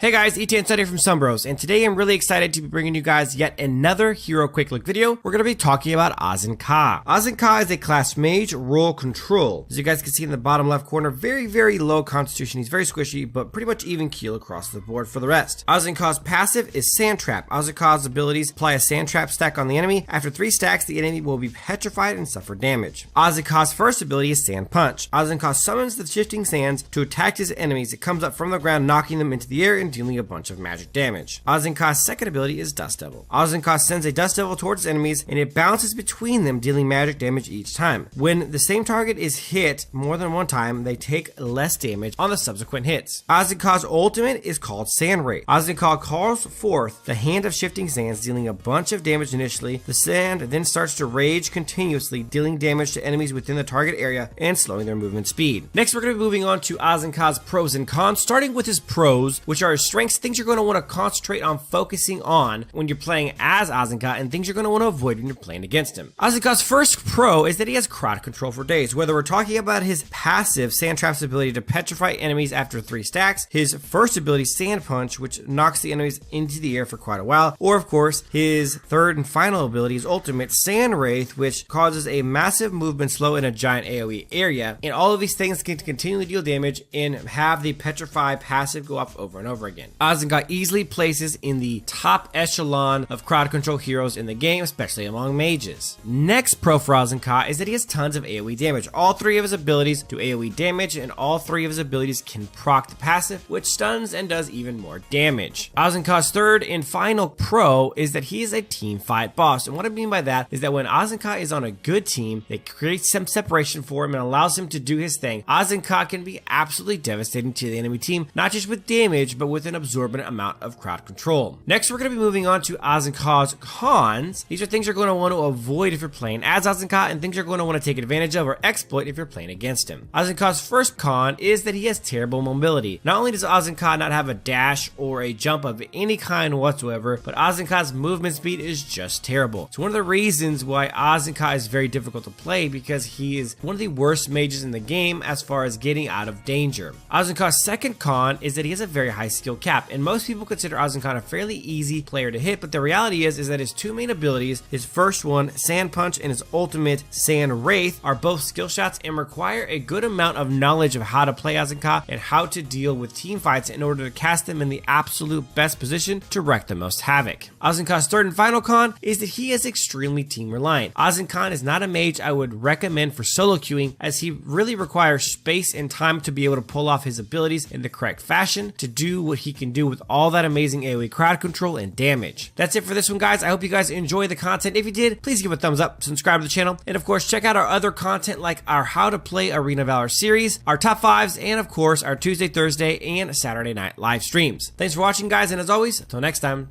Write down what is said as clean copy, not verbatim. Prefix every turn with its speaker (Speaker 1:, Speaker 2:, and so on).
Speaker 1: Hey guys, E10 Sunday from Sunbros, and today I'm really excited to be bringing you guys yet another hero quick look video. We're going to be talking about Azzen'Ka. Azzen'Ka is a class mage role control. As you guys can see in the bottom left corner, very low constitution. He's very squishy, but pretty much even keel across the board for the rest. Azzen'Ka's passive is Sand Trap. Azzen'Ka's abilities apply a Sand Trap stack on the enemy. After 3 stacks, the enemy will be petrified and suffer damage. Azzen'Ka's first ability is Sand Punch. Azzen'Ka summons the shifting sands to attack his enemies. It comes up from the ground, knocking them into the air and dealing a bunch of magic damage. Azzen'Ka's second ability is Dust Devil. Azzen'Ka sends a Dust Devil towards enemies and it bounces between them, dealing magic damage each time. When the same target is hit more than one time, they take less damage on the subsequent hits. Azzen'Ka's ultimate is called Sand Wraith. Azzen'Ka calls forth the Hand of Shifting Sands, dealing a bunch of damage initially. The sand then starts to rage continuously, dealing damage to enemies within the target area and slowing their movement speed. Next, we're going to be moving on to Azzen'Ka's pros and cons, starting with his pros, which are his strengths, things you're going to want to concentrate on focusing on when you're playing as Azzen'Ka, and things you're going to want to avoid when you're playing against him. Azzen'Ka's first pro is that he has crowd control for days. Whether we're talking about his passive Sand Trap's ability to petrify enemies after 3 stacks, his first ability Sand Punch, which knocks the enemies into the air for quite a while, or of course his third and final ability, his ultimate Sand Wraith, which causes a massive movement slow in a giant AoE area, and all of these things can continually deal damage and have the petrify passive go up over and over again. Azzen'Ka easily places in the top echelon of crowd control heroes in the game, especially among mages. Next pro for Azzen'Ka is that he has tons of AoE damage. All 3 of his abilities do AoE damage, and all 3 of his abilities can proc the passive, which stuns and does even more damage. Azzen'Ka's third and final pro is that he is a team fight boss, and what I mean by that is that when Azzen'Ka is on a good team, it creates some separation for him and allows him to do his thing. Azzen'Ka can be absolutely devastating to the enemy team, not just with damage, but with an absorbent amount of crowd control. Next, we're going to be moving on to Azzen'Ka's cons. These are things you're going to want to avoid if you're playing as Azzen'Ka, and things you're going to want to take advantage of or exploit if you're playing against him. Azzen'Ka's first con is that he has terrible mobility. Not only does Azzen'Ka not have a dash or a jump of any kind whatsoever, but Azzen'Ka's movement speed is just terrible. It's one of the reasons why Azzen'Ka is very difficult to play, because he is one of the worst mages in the game as far as getting out of danger. Azzen'Ka's second con is that he has a very high skill cap, and most people consider Azzen'Ka a fairly easy player to hit, but the reality is that his 2 main abilities, his first one, Sand Punch, and his ultimate, Sand Wraith, are both skill shots and require a good amount of knowledge of how to play Azzen'Ka and how to deal with team fights in order to cast them in the absolute best position to wreak the most havoc. Azzen'Ka's third and final con is that he is extremely team reliant. Azzen'Ka is not a mage I would recommend for solo queuing, as he really requires space and time to be able to pull off his abilities in the correct fashion to do what he can do with all that amazing AoE crowd control and damage. That's it for this one, guys. I hope you guys enjoy the content. If you did, please give a thumbs up, subscribe to the channel, and of course check out our other content like our How to Play Arena of Valor series, our top 5s, and of course our Tuesday, Thursday, and Saturday night live streams. Thanks for watching, guys, and as always, until next time,